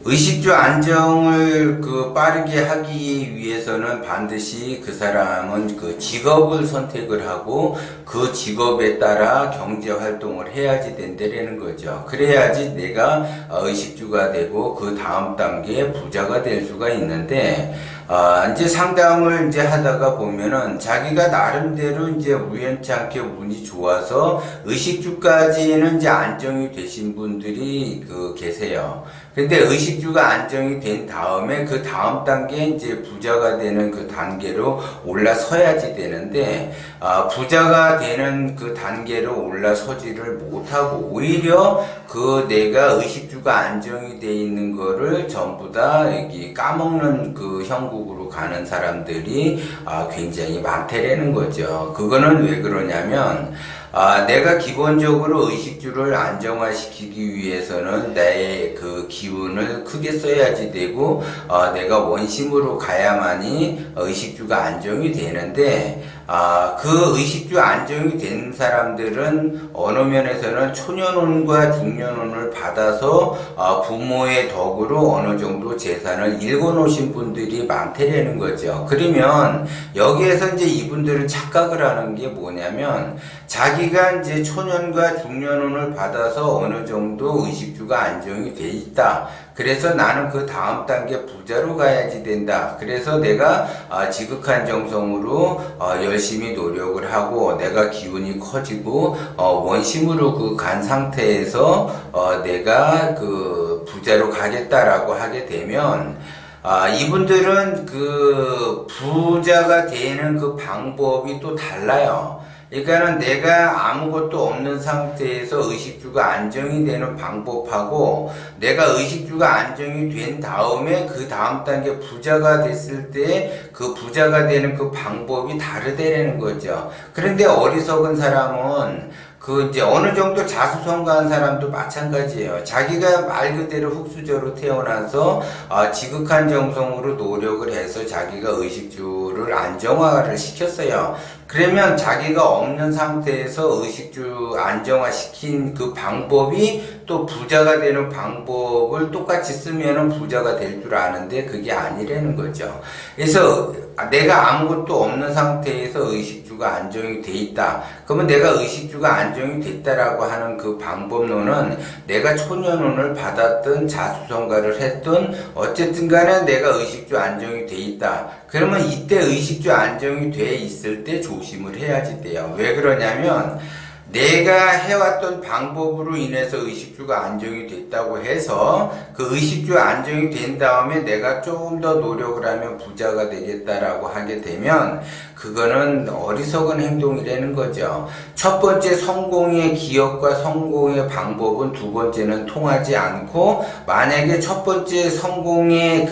의식주 안정을 빠르게 하기 위해서는 반드시 그 사람은 그 직업을 선택을 하고 그 직업에 따라 경제 활동을 해야지 된다는 거죠. 그래야지 내가 의식주가 되고 그 다음 단계에 부자가 될 수가 있는데, 이제 상담을 이제 하다가 보면은 자기가 나름대로 이제 우연찮게 운이 좋아서 의식주까지는 이제 안정이 되신 분들이 계세요. 근데 의식주가 안정이 된 다음에 그 다음 단계 이제 부자가 되는 그 단계로 올라서야지 되는데, 부자가 되는 그 단계로 올라서지를 못하고 오히려 그 내가 의식주가 안정이 돼 있는 거를 전부 다 여기 까먹는 그 형국으로 가는 사람들이 굉장히 많다라는 거죠. 그거는 왜 그러냐면, 내가 기본적으로 의식주를 안정화시키기 위해서는 나의 그 기운을 크게 써야지 되고, 내가 원심으로 가야만이 의식주가 안정이 되는데, 그 의식주 안정이 된 사람들은 어느 면에서는 초년운과 중년운을 받아서 부모의 덕으로 어느 정도 재산을 읽어놓으신 분들이 많다라는 거죠. 그러면 여기에서 이제 이분들은 착각을 하는 게 뭐냐면, 자기가 이제 초년과 중년운을 받아서 어느 정도 의식주가 안정이 돼 있다. 그래서 나는 그 다음 단계 부자로 가야지 된다. 그래서 내가 지극한 정성으로 열심히 노력을 하고 내가 기운이 커지고 원심으로 간 상태에서 내가 그 부자로 가겠다라고 하게 되면, 이분들은 그 부자가 되는 그 방법이 또 달라요. 그러니까는 내가 아무것도 없는 상태에서 의식주가 안정이 되는 방법하고, 내가 의식주가 안정이 된 다음에 그 다음 단계 부자가 됐을 때 그 부자가 되는 그 방법이 다르다라는 거죠. 그런데 어리석은 사람은 이제 어느 정도 자수성가한 사람도 마찬가지예요. 자기가 말 그대로 흙수저로 태어나서 지극한 정성으로 노력을 해서 자기가 의식주를 안정화를 시켰어요. 그러면 자기가 없는 상태에서 의식주 안정화 시킨 그 방법이 또 부자가 되는 방법을 똑같이 쓰면은 부자가 될 줄 아는데 그게 아니라는 거죠. 그래서 내가 아무것도 없는 상태에서 의식주가 안정이 돼 있다. 그러면 내가 의식주가 안정이 됐다라고 하는 그 방법론은 내가 초년운을 받았든 자수성가를 했든 어쨌든 간에 내가 의식주 안정이 돼 있다. 그러면 이때 의식주 안정이 돼 있을 때 조심을 해야지 돼요. 왜 그러냐면, 내가 해왔던 방법으로 인해서 의식주가 안정이 됐다고 해서 그 의식주 안정이 된 다음에 내가 조금 더 노력을 하면 부자가 되겠다라고 하게 되면 그거는 어리석은 행동이라는 거죠. 첫 번째 성공의 기업과 성공의 방법은 두 번째는 통하지 않고, 만약에 첫 번째 성공의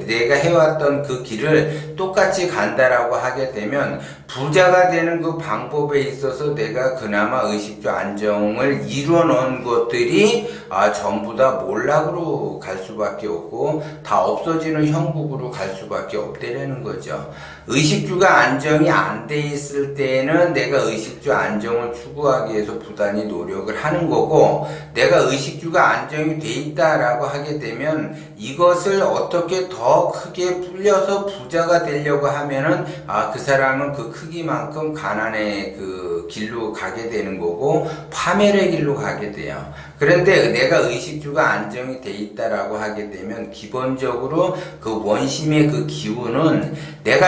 내가 해왔던 그 길을 똑같이 간다라고 하게 되면 부자가 되는 그 방법에 있어서 내가 그나마 의식주 안정을 이루어 놓은 것들이 전부 다 몰락으로 갈 수밖에 없고 다 없어지는 형국으로 갈 수밖에 없다라는 거죠. 의식주가 안정이 안 돼 있을 때는 내가 의식주 안정을 추구하기 위해서 부단히 노력을 하는 거고, 내가 의식주가 안정이 돼 있다라고 하게 되면 이것을 어떻게 더 크게 불려서 부자가 되려고 하면은 그 사람은 그 크기만큼 가난의 그 길로 가게 되는 거고 파멸의 길로 가게 돼요. 그런데 내가 의식주가 안정이 돼 있다라고 하게 되면 기본적으로 그 원심의 그 기운은 내가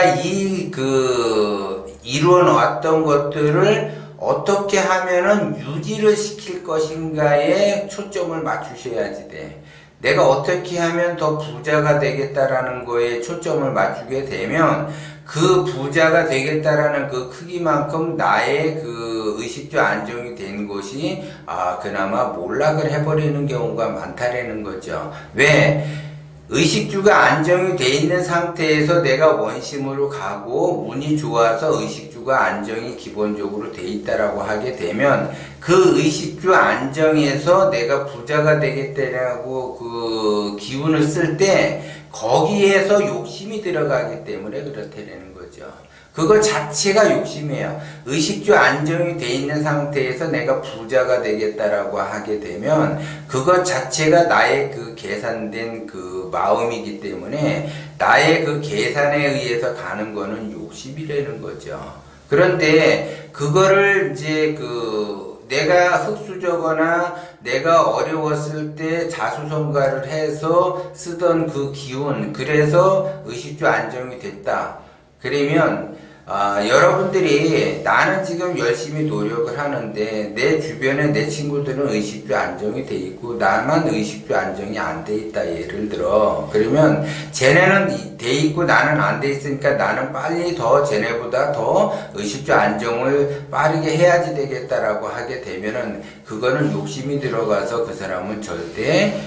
이루어 놓았던 것들을 어떻게 하면은 유지를 시킬 것인가에 초점을 맞추셔야지 돼. 내가 어떻게 하면 더 부자가 되겠다라는 거에 초점을 맞추게 되면 그 부자가 되겠다라는 그 크기만큼 나의 그 의식주 안정이 된 것이 그나마 몰락을 해버리는 경우가 많다라는 거죠. 왜? 의식주가 안정이 돼 있는 상태에서 내가 원심으로 가고 운이 좋아서 의식주가 안정이 기본적으로 돼 있다라고 하게 되면 그 의식주 안정에서 내가 부자가 되겠다라고 그 기운을 쓸 때 거기에서 욕심이 들어가기 때문에 그렇다는 거죠. 그거 자체가 욕심이에요. 의식주 안정이 돼 있는 상태에서 내가 부자가 되겠다라고 하게 되면 그것 자체가 나의 그 계산된 그 마음이기 때문에 나의 그 계산에 의해서 가는 거는 욕심이라는 거죠. 그런데 그거를 이제 내가 흙수저거나 내가 어려웠을 때 자수성가를 해서 쓰던 그 기운, 그래서 의식주 안정이 됐다. 그러면 여러분들이 나는 지금 열심히 노력을 하는데 내 주변에 내 친구들은 의식주 안정이 돼 있고 나만 의식주 안정이 안 돼 있다, 예를 들어. 그러면 쟤네는 돼 있고 나는 안 돼 있으니까 나는 빨리 더 쟤네보다 더 의식주 안정을 빠르게 해야지 되겠다라고 하게 되면은 그거는 욕심이 들어가서 그 사람은 절대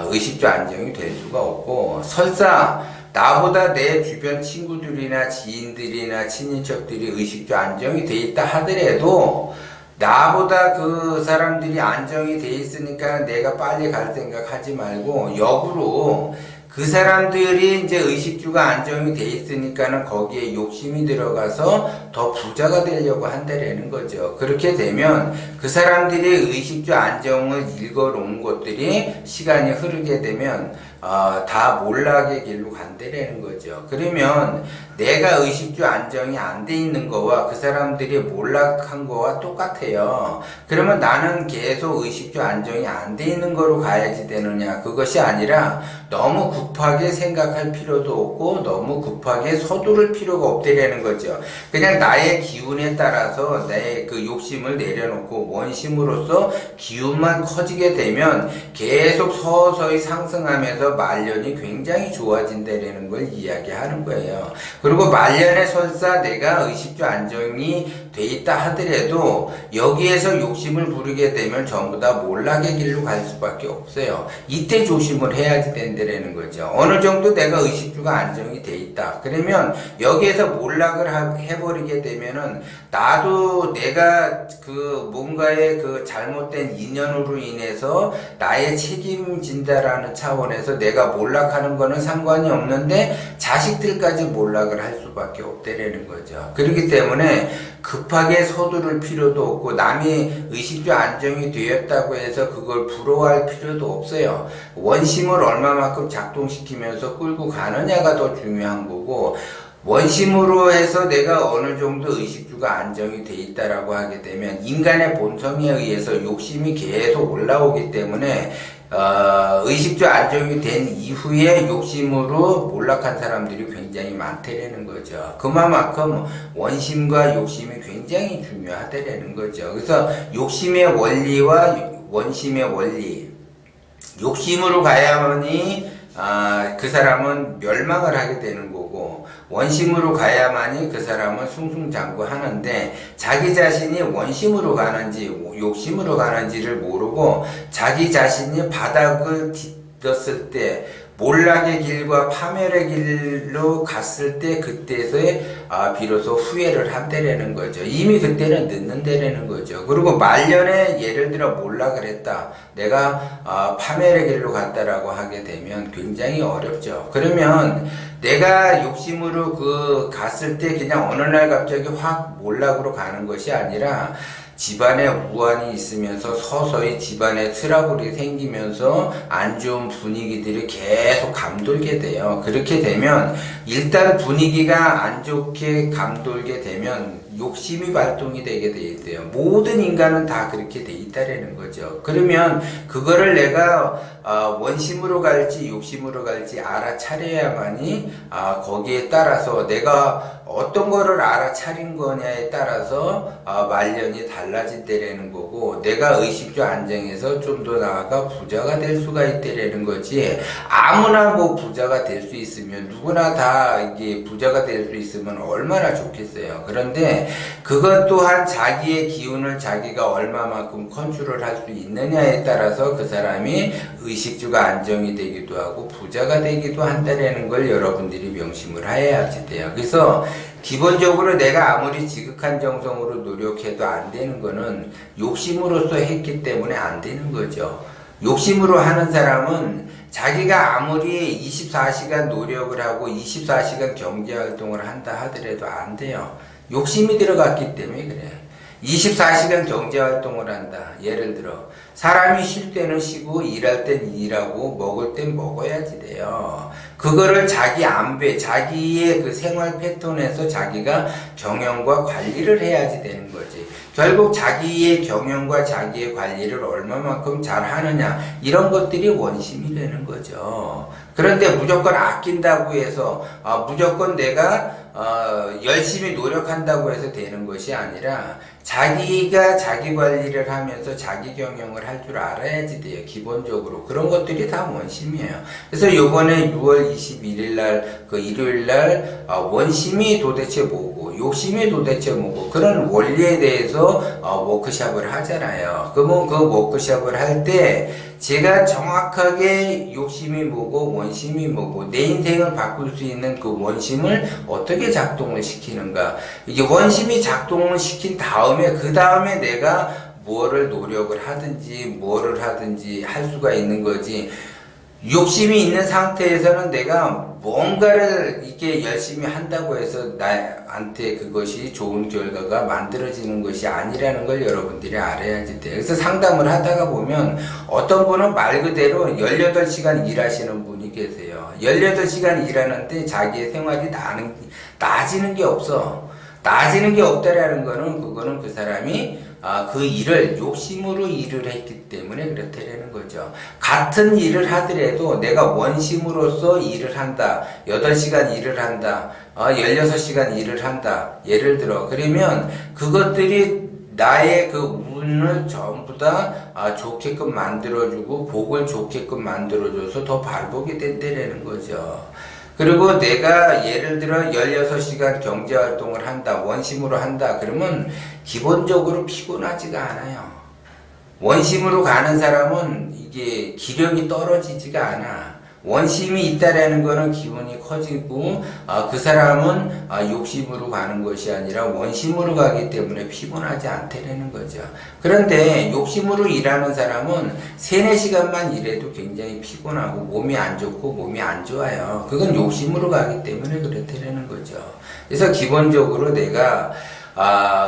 의식주 안정이 될 수가 없고, 설사 나보다 내 주변 친구들이나 지인들이나 친인척들이 의식주 안정이 돼 있다 하더라도 나보다 그 사람들이 안정이 돼 있으니까 내가 빨리 갈 생각 하지 말고, 역으로 그 사람들이 이제 의식주가 안정이 돼 있으니까는 거기에 욕심이 들어가서 더 부자가 되려고 한다라는 거죠. 그렇게 되면 그 사람들이 의식주 안정을 읽어놓은 것들이 시간이 흐르게 되면 다 몰락의 길로 간다라는 거죠. 그러면 내가 의식주 안정이 안 돼 있는 거와 그 사람들이 몰락한 거와 똑같아요. 그러면 나는 계속 의식주 안정이 안 돼 있는 거로 가야지 되느냐? 그것이 아니라 너무 급하게 생각할 필요도 없고 너무 급하게 서두를 필요가 없다라는 거죠. 그냥 나의 기운에 따라서 내 그 욕심을 내려놓고 원심으로서 기운만 커지게 되면 계속 서서히 상승하면서 말년이 굉장히 좋아진다라는 걸 이야기하는 거예요. 그리고 말년에 설사 내가 의식주 안정이 돼 있다 하더라도 여기에서 욕심을 부리게 되면 전부 다 몰락의 길로 갈 수밖에 없어요. 이때 조심을 해야지 된다라는 거죠. 어느 정도 내가 의식주가 안정이 돼 있다. 그러면 여기에서 몰락을 해버리게 되면은 나도 내가 그 뭔가의 그 잘못된 인연으로 인해서 나의 책임진다라는 차원에서 내가 몰락하는 거는 상관이 없는데 자식들까지 몰락을 할 수밖에 없다라는 거죠. 그렇기 때문에 급하게 서두를 필요도 없고 남이 의식주 안정이 되었다고 해서 그걸 부러워할 필요도 없어요. 원심을 얼마만큼 작동시키면서 끌고 가느냐가 더 중요한 거고, 원심으로 해서 내가 어느 정도 의식주가 안정이 돼 있다라고 하게 되면 인간의 본성에 의해서 욕심이 계속 올라오기 때문에 의식주 안정이 된 이후에 욕심으로 몰락한 사람들이 굉장히 많다라는 거죠. 그만큼 원심과 욕심이 굉장히 중요하다라는 거죠. 그래서 욕심의 원리와 원심의 원리, 욕심으로 가야만이 그 사람은 멸망을 하게 되는 거고, 원심으로 가야만이 그 사람은 승승장구하는데, 자기 자신이 원심으로 가는지 욕심으로 가는지를 모르고 자기 자신이 바닥을 딛었을 때 몰락의 길과 파멸의 길로 갔을 때 그때서야 비로소 후회를 한다라는 거죠. 이미 그때는 늦는다라는 거죠. 그리고 말년에 예를 들어 몰락을 했다, 내가 파멸의 길로 갔다라고 하게 되면 굉장히 어렵죠. 그러면 내가 욕심으로 갔을 때 그냥 어느 날 갑자기 확 몰락으로 가는 것이 아니라 집안에 우환이 있으면서 서서히 집안에 트러블이 생기면서 안 좋은 분위기들이 계속 감돌게 돼요. 그렇게 되면 일단 분위기가 안 좋게 감돌게 되면 욕심이 발동이 되게 돼 있대요. 모든 인간은 다 그렇게 돼 있다라는 거죠. 그러면 그거를 내가 원심으로 갈지 욕심으로 갈지 알아차려야만이 거기에 따라서 내가 어떤 거를 알아차린 거냐에 따라서 말년이 달라진다라는 거고, 내가 의식주 안정해서 좀 더 나아가 부자가 될 수가 있다라는 거지, 아무나 뭐 부자가 될 수 있으면 누구나 다 이게 부자가 될 수 있으면 얼마나 좋겠어요. 그런데 그것 또한 자기의 기운을 자기가 얼마만큼 컨트롤할 수 있느냐에 따라서 그 사람이 의식주가 안정이 되기도 하고 부자가 되기도 한다라는 걸 여러분들이 명심을 해야지 돼요. 그래서 기본적으로 내가 아무리 지극한 정성으로 노력해도 안 되는 거는 욕심으로써 했기 때문에 안 되는 거죠. 욕심으로 하는 사람은 자기가 아무리 24시간 노력을 하고 24시간 경제활동을 한다 하더라도 안 돼요. 욕심이 들어갔기 때문에 그래. 24시간 경제활동을 한다. 예를 들어 사람이 쉴 때는 쉬고 일할 땐 일하고 먹을 땐 먹어야지 돼요. 그거를 자기 안배, 자기의 그 생활 패턴에서 자기가 경영과 관리를 해야지 되는 거지. 결국 자기의 경영과 자기의 관리를 얼마만큼 잘 하느냐 이런 것들이 원심이 되는 거죠. 그런데 무조건 아낀다고 해서 무조건 내가 열심히 노력한다고 해서 되는 것이 아니라 자기가 자기 관리를 하면서 자기 경영을 할 줄 알아야지 돼요. 기본적으로 그런 것들이 다 원심이에요. 그래서 요번에 6월 21일 날 그 일요일 날 원심이 도대체 뭐고 욕심이 도대체 뭐고 그런 원리에 대해서 워크숍을 하잖아요. 그러면 그 워크숍을 할 때 제가 정확하게 욕심이 뭐고 원심이 뭐고 내 인생을 바꿀 수 있는 그 원심을 어떻게 작동을 시키는가, 이게 원심이 작동을 시킨 다음에 그 다음에 내가 뭐를 노력을 하든지 뭐를 하든지 할 수가 있는 거지. 욕심이 있는 상태에서는 내가 뭔가를 이렇게 열심히 한다고 해서 나한테 그것이 좋은 결과가 만들어지는 것이 아니라는 걸 여러분들이 알아야지 돼요. 그래서 상담을 하다가 보면 어떤 분은 말 그대로 18시간 일하시는 분이 계세요. 18시간 일하는데 자기의 생활이 나아지는 게 없어. 나아지는 게 없다라는 거는 그거는 그 사람이 그 일을 욕심으로 일을 했기 때문에 그렇다라는 거죠. 같은 일을 하더라도 내가 원심으로서 일을 한다. 8시간 일을 한다. 16시간 일을 한다. 예를 들어. 그러면 그것들이 나의 그 운을 전부 다 좋게끔 만들어주고 복을 좋게끔 만들어줘서 더 발복이 된다라는 거죠. 그리고 내가 예를 들어 16시간 경제활동을 한다, 원심으로 한다, 그러면 기본적으로 피곤하지가 않아요. 원심으로 가는 사람은 이게 기력이 떨어지지가 않아. 원심이 있다라는 거는 기운이 커지고 그 사람은 욕심으로 가는 것이 아니라 원심으로 가기 때문에 피곤하지 않다라는 거죠. 그런데 욕심으로 일하는 사람은 3, 4시간만 일해도 굉장히 피곤하고 몸이 안 좋고 몸이 안 좋아요. 그건 욕심으로 가기 때문에 그렇다라는 거죠. 그래서 기본적으로 내가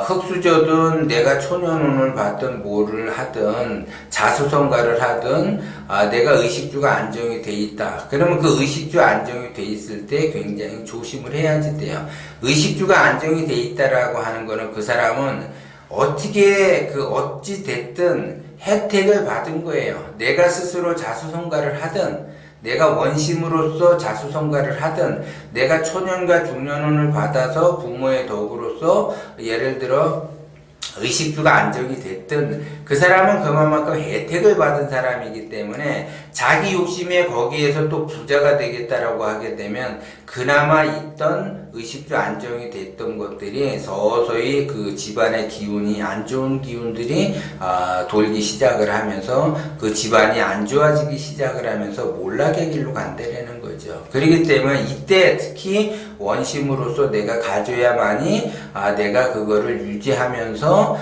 흙수저든 내가 초년운을 받든 뭐를 하든 자수성가를 하든 내가 의식주가 안정이 돼 있다. 그러면 그 의식주 안정이 돼 있을 때 굉장히 조심을 해야지 돼요. 의식주가 안정이 돼 있다라고 하는 거는 그 사람은 어찌 됐든 혜택을 받은 거예요. 내가 스스로 자수성가를 하든 내가 원심으로서 자수성가를 하든 내가 초년과 중년운을 받아서 부모의 덕으로서 예를 들어 의식주가 안정이 됐든 그 사람은 그만큼 혜택을 받은 사람이기 때문에 자기 욕심에 거기에서 또 부자가 되겠다라고 하게 되면 그나마 있던 의식주 안정이 됐던 것들이 서서히 그 집안의 기운이 안 좋은 기운들이 돌기 시작을 하면서 그 집안이 안 좋아지기 시작을 하면서 몰락의 길로 간다라는 거죠. 그렇기 때문에 이때 특히 원심으로서 내가 가져야만이 내가 그거를 유지하면서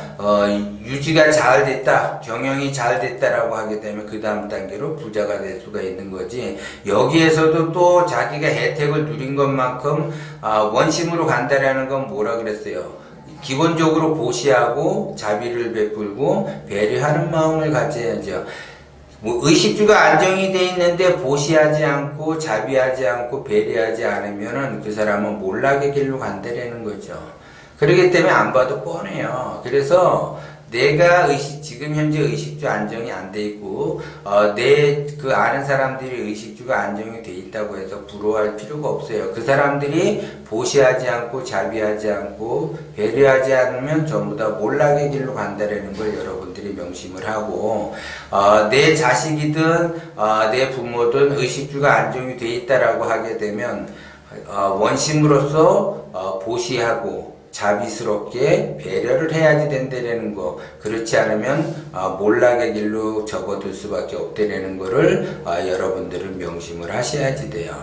유지가 잘 됐다, 경영이 잘 됐다라고 하게 되면 그 다음 단계로 부자가 될 수가 있는 거지. 여기에서도 또 자기가 혜택을 누린 것만큼 원심으로 간다라는 건 뭐라 그랬어요? 기본적으로 보시하고 자비를 베풀고 배려하는 마음을 가져야죠. 의식주가 안정이 돼 있는데 보시하지 않고 자비하지 않고 배려하지 않으면은 그 사람은 몰락의 길로 간다라는 거죠. 그렇기 때문에 안 봐도 뻔해요. 그래서 내가 지금 현재 의식주 안정이 안 돼 있고, 내 그 아는 사람들이 의식주가 안정이 돼 있다고 해서 부러워할 필요가 없어요. 그 사람들이 보시하지 않고 자비하지 않고 배려하지 않으면 전부 다 몰락의 길로 간다라는 걸 여러분들이 명심을 하고, 내 자식이든, 내 부모든 의식주가 안정이 돼 있다라고 하게 되면, 원심으로서 보시하고, 자비스럽게 배려를 해야지 된다라는 거. 그렇지 않으면 몰락의 길로 접어들 수밖에 없다라는 거를 여러분들은 명심을 하셔야지 돼요.